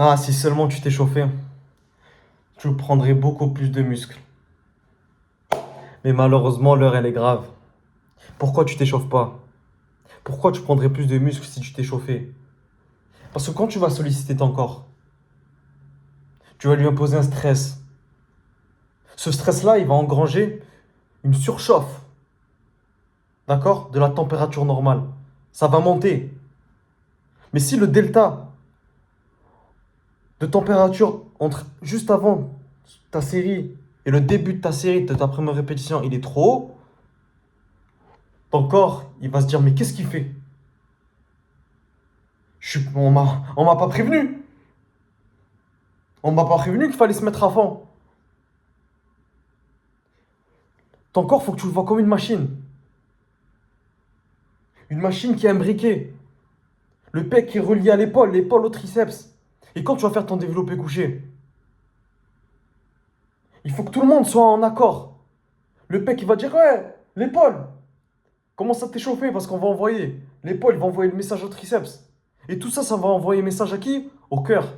Ah, si seulement tu t'es chauffé, tu prendrais beaucoup plus de muscles. Mais malheureusement, l'heure, elle est grave. Pourquoi tu t'échauffes pas? Pourquoi tu prendrais plus de muscles si tu t'es chauffé? Parce que quand tu vas solliciter ton corps, tu vas lui imposer un stress. Ce stress-là, il va engranger une surchauffe, d'accord? De la température normale. Ça va monter. Mais si le delta de température entre juste avant ta série et le début de ta série, de ta première répétition, il est trop haut, ton corps, il va se dire, mais qu'est-ce qu'il fait? On m'a pas prévenu. On m'a pas prévenu qu'il fallait se mettre à fond. Ton corps, faut que tu le vois comme une machine. Une machine qui est imbriquée. Le pec qui est relié à l'épaule, l'épaule au triceps. Et quand tu vas faire ton développé couché, il faut que tout le monde soit en accord. Le pec, il va dire, ouais, l'épaule, commence à t'échauffer parce qu'on va envoyer. L'épaule va envoyer le message au triceps. Et tout ça, ça va envoyer un message à qui? Au cœur.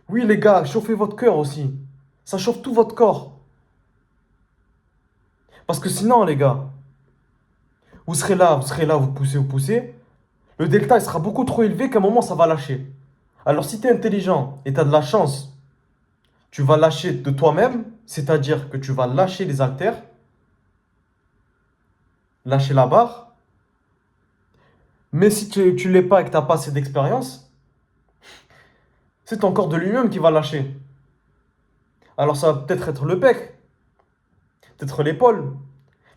Oui, les gars, chauffez votre cœur aussi. Ça chauffe tout votre corps. Parce que sinon, les gars, vous serez là, vous poussez. Le delta, il sera beaucoup trop élevé qu'à un moment, ça va lâcher. Alors, si tu es intelligent et tu as de la chance, tu vas lâcher de toi-même, c'est-à-dire que tu vas lâcher les haltères, lâcher la barre. Mais si tu ne l'es pas et que tu n'as pas assez d'expérience, c'est ton corps de lui-même qui va lâcher. Alors, ça va peut-être être le pec, peut-être l'épaule,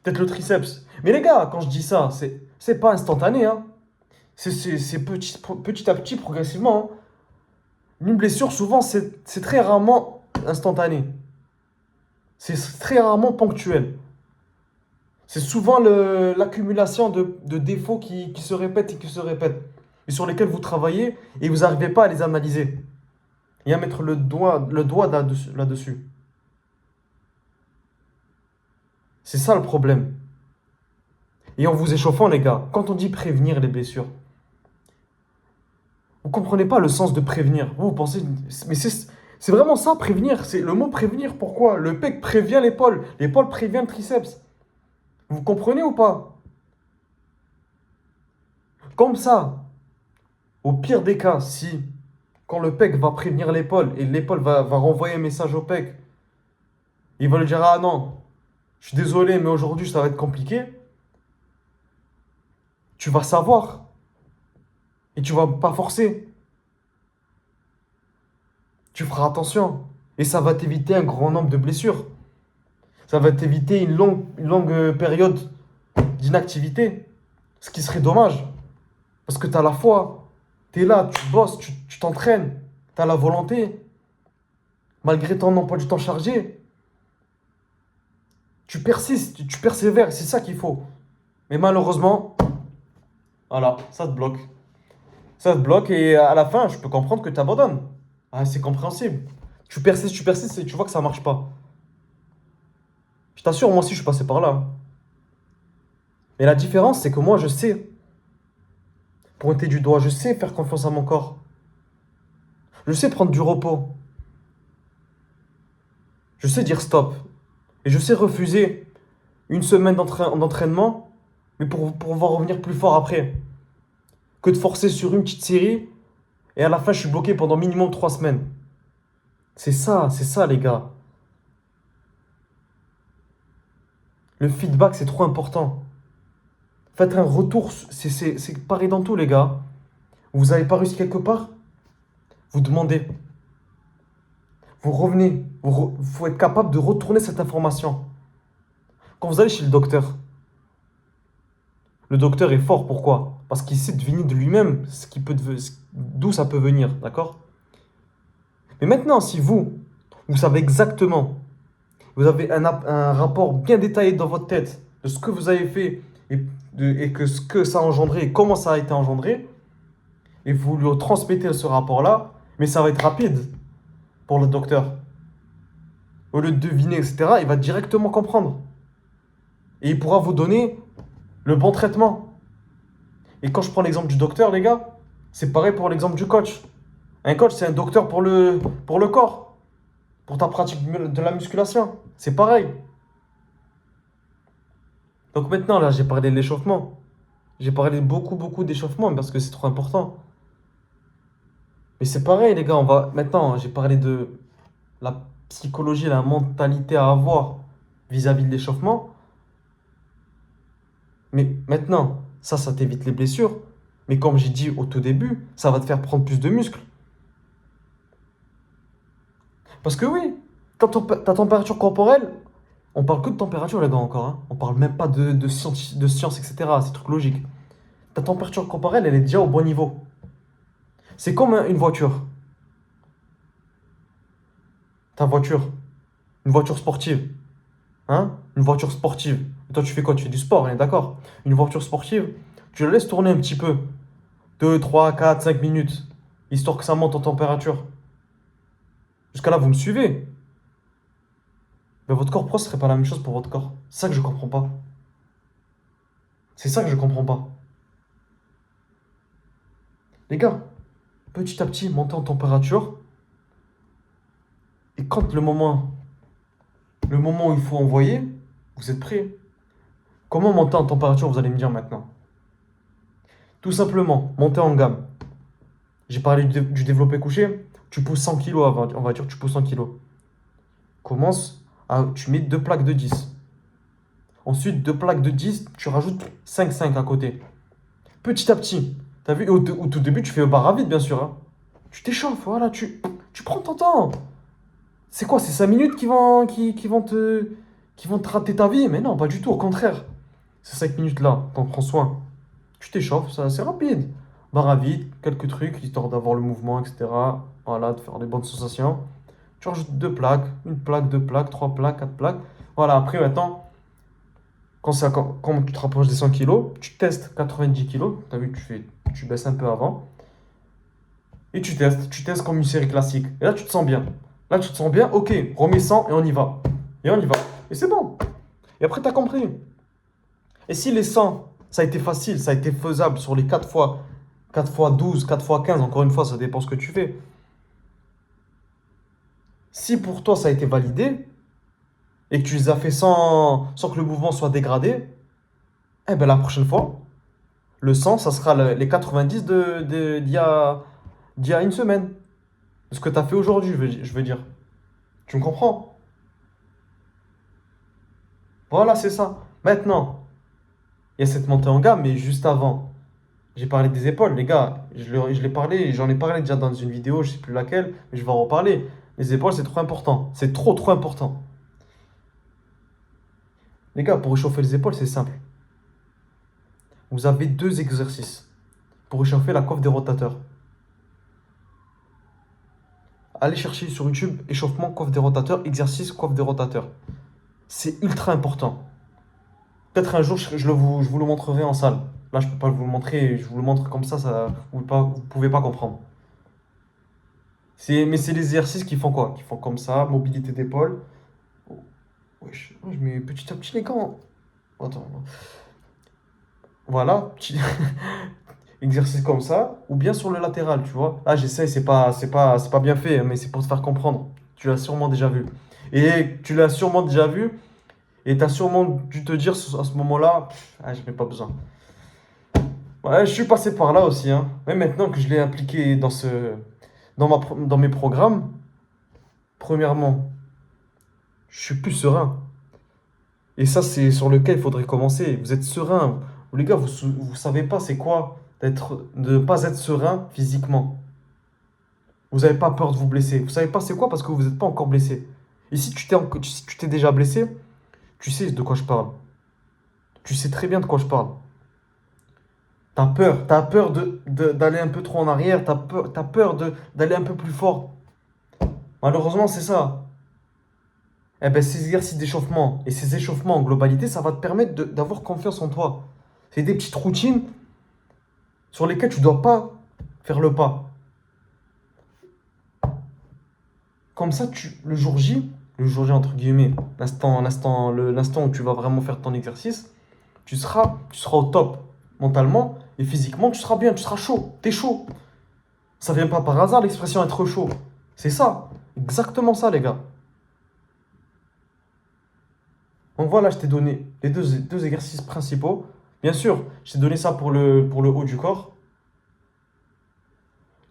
peut-être le triceps. Mais les gars, quand je dis ça, c'est pas instantané, hein. C'est petit à petit, progressivement, hein. Une blessure, souvent, c'est très rarement instantané. C'est très rarement ponctuel. C'est souvent l'accumulation de défauts qui se répètent et qui se répètent. Et sur lesquels vous travaillez et vous n'arrivez pas à les analyser. Et à mettre le doigt là-dessus. C'est ça le problème. Et en vous échauffant, les gars, quand on dit prévenir les blessures, vous comprenez pas le sens de prévenir. Vous pensez, mais c'est vraiment ça, prévenir. C'est le mot prévenir. Pourquoi? Le pec prévient l'épaule. L'épaule prévient le triceps. Vous comprenez ou pas? Comme ça, au pire des cas, si quand le pec va prévenir l'épaule et l'épaule va renvoyer un message au pec, il va lui dire, ah non, je suis désolé, mais aujourd'hui ça va être compliqué. Tu vas savoir et tu vas pas forcer. Tu feras attention et ça va t'éviter un grand nombre de blessures. Ça va t'éviter une longue période d'inactivité. Ce qui serait dommage. Parce que tu as la foi. Tu es là, tu bosses, tu t'entraînes. Tu as la volonté. Malgré ton emploi du temps chargé, tu persistes, tu persévères. C'est ça qu'il faut. Mais malheureusement, voilà, ça te bloque. Ça te bloque et à la fin, je peux comprendre que tu abandonnes. Ah, c'est compréhensible. Tu persistes et tu vois que ça marche pas. Je t'assure, moi aussi, je suis passé par là, hein. Mais la différence, c'est que moi, je sais pointer du doigt, je sais faire confiance à mon corps. Je sais prendre du repos. Je sais dire stop. Et je sais refuser une semaine d'entraînement, mais pour pouvoir revenir plus fort après. Que de forcer sur une petite série, et à la fin, je suis bloqué pendant minimum 3 semaines. C'est ça, les gars. Le feedback, c'est trop important. Faites un retour, c'est pareil dans tout, les gars. Vous n'avez pas réussi quelque part, vous demandez. Vous revenez. Il faut être capable de retourner cette information. Quand vous allez chez le docteur est fort. Pourquoi? Parce qu'il sait deviner de lui-même d'où ça peut venir. D'accord? Mais maintenant, si vous savez exactement, vous avez un rapport bien détaillé dans votre tête de ce que vous avez fait et que ce que ça a engendré et comment ça a été engendré, et vous lui transmettez ce rapport-là, mais ça va être rapide pour le docteur. Au lieu de deviner, etc., il va directement comprendre. Et il pourra vous donner le bon traitement. Et quand je prends l'exemple du docteur, les gars, c'est pareil pour l'exemple du coach. Un coach, c'est un docteur pour le corps, pour ta pratique de la musculation. C'est pareil. Donc maintenant, là, j'ai parlé de l'échauffement. J'ai parlé beaucoup d'échauffement parce que c'est trop important. Mais c'est pareil, les gars, on va. Maintenant, j'ai parlé de la psychologie, la mentalité à avoir vis-à-vis de l'échauffement. Mais maintenant, ça t'évite les blessures. Mais comme j'ai dit au tout début, ça va te faire prendre plus de muscles. Parce que oui, ta température corporelle, on parle que de température, les gars, encore. Hein. On parle même pas de science, etc. C'est truc logique. Ta température corporelle, elle est déjà au bon niveau. C'est comme une voiture. Ta voiture, une voiture sportive. Hein? Une voiture sportive. Et toi, tu fais quoi? Tu fais du sport, on est d'accord? Une voiture sportive, tu la laisses tourner un petit peu. 2, 3, 4, 5 minutes. Histoire que ça monte en température. Jusqu'à là, vous me suivez. Mais votre corps pro, ce serait pas la même chose pour votre corps. C'est ça que je comprends pas. C'est ça que je comprends pas. Les gars, petit à petit, montez en température. Et quand le moment où il faut envoyer, vous êtes prêts. Comment monter en température, vous allez me dire maintenant? Tout simplement, monter en gamme. J'ai parlé du développé couché. Tu pousses 100 kilos avant, on va dire, tu pousses 100 kilos. Tu mets deux plaques de 10. Ensuite, deux plaques de 10, tu rajoutes 5 à côté. Petit à petit. T'as vu, au tout début, tu fais au bar à vide, bien sûr. Hein. Tu t'échauffes, voilà, tu prends ton temps. C'est quoi, c'est 5 minutes qui vont te rater ta vie? Mais non, pas du tout, au contraire. Ces 5 minutes-là, t'en prends soin. Tu t'échauffes, c'est rapide. Barre à vide, quelques trucs, histoire d'avoir le mouvement, etc. Voilà, de faire des bonnes sensations. Tu rajoutes deux plaques, une plaque, deux plaques, trois plaques, quatre plaques. Voilà, après maintenant, quand tu te rapproches des 100 kilos, tu testes 90 kilos. Tu as vu, tu baisses un peu avant. Et tu testes comme une série classique. Et là, tu te sens bien. Là, tu te sens bien, ok, remets 100 et on y va. Et on y va. Et c'est bon. Et après, tu as compris. Et si les 100, ça a été facile, ça a été faisable sur les 4 fois 12, 4 fois 15, encore une fois, ça dépend ce que tu fais. Si pour toi, ça a été validé, et que tu les as fait sans que le mouvement soit dégradé, eh ben la prochaine fois, le 100, ça sera les 90 d'il y a une semaine. De ce que tu as fait aujourd'hui, je veux dire. Tu me comprends? Voilà, c'est ça. Maintenant, il y a cette montée en gamme, mais juste avant, j'ai parlé des épaules, les gars. Je l'ai parlé, j'en ai parlé déjà dans une vidéo, je sais plus laquelle, mais je vais en reparler. Les épaules, c'est trop important. C'est trop important. Les gars, pour réchauffer les épaules, c'est simple. Vous avez deux exercices pour réchauffer la coiffe des rotateurs. Allez chercher sur YouTube échauffement coiffe des rotateurs, exercice coiffe des rotateurs. C'est ultra important. Peut-être un jour, je vous le montrerai en salle. Là, je peux pas vous le montrer, je vous le montre comme ça vous pouvez pas comprendre. Mais c'est les exercices qui font quoi? Qui font comme ça, mobilité d'épaule. Oh, wesh, je mets petit à petit les gants. Attends. Voilà, exercice comme ça, ou bien sur le latéral, tu vois. Là, j'essaie, c'est pas bien fait, hein, mais c'est pour te faire comprendre. Tu l'as sûrement déjà vu. Et tu l'as sûrement déjà vu, et tu as sûrement dû te dire à ce moment-là, je n'ai pas besoin. Ouais, je suis passé par là aussi, hein. Mais maintenant que je l'ai appliqué dans mes programmes, premièrement, je suis plus serein. Et ça, c'est sur lequel il faudrait commencer. Vous êtes serein. Les gars, vous savez pas c'est quoi de ne pas être serein physiquement. Vous n'avez pas peur de vous blesser. Vous savez pas c'est quoi parce que vous n'êtes pas encore blessé. Et si tu t'es déjà blessé, tu sais de quoi je parle. Tu sais très bien de quoi je parle. T'as peur d'aller un peu trop en arrière, t'as peur d'aller un peu plus fort. Malheureusement, c'est ça. Eh ben, ces exercices d'échauffement et ces échauffements en globalité, ça va te permettre d'avoir confiance en toi. C'est des petites routines sur lesquelles tu ne dois pas faire le pas. Comme ça, le jour J entre guillemets, l'instant où tu vas vraiment faire ton exercice, tu seras au top mentalement et physiquement, tu seras bien, tu seras chaud, t'es chaud. Ça vient pas par hasard l'expression être chaud. C'est ça, exactement ça les gars. Donc voilà, je t'ai donné les deux exercices principaux. Bien sûr, je t'ai donné ça pour le haut du corps.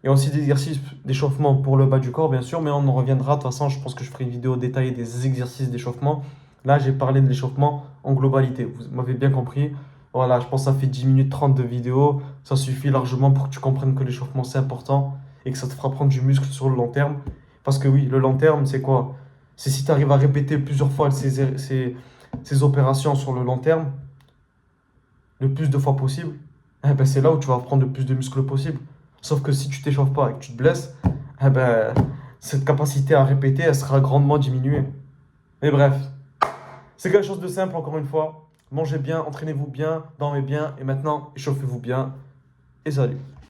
Il y a aussi des exercices d'échauffement pour le bas du corps, bien sûr, mais on en reviendra. De toute façon, je pense que je ferai une vidéo détaillée des exercices d'échauffement. Là, j'ai parlé de l'échauffement en globalité. Vous m'avez bien compris. Voilà, je pense que ça fait 10 minutes 30 de vidéo. Ça suffit largement pour que tu comprennes que l'échauffement, c'est important et que ça te fera prendre du muscle sur le long terme. Parce que oui, le long terme, c'est quoi? C'est si tu arrives à répéter plusieurs fois ces opérations sur le long terme, le plus de fois possible, eh ben, c'est là où tu vas prendre le plus de muscles possible. Sauf que si tu t'échauffes pas et que tu te blesses, eh ben, cette capacité à répéter, elle sera grandement diminuée. Mais bref, c'est quelque chose de simple encore une fois. Mangez bien, entraînez-vous bien, dormez bien et maintenant échauffez-vous bien. Et salut.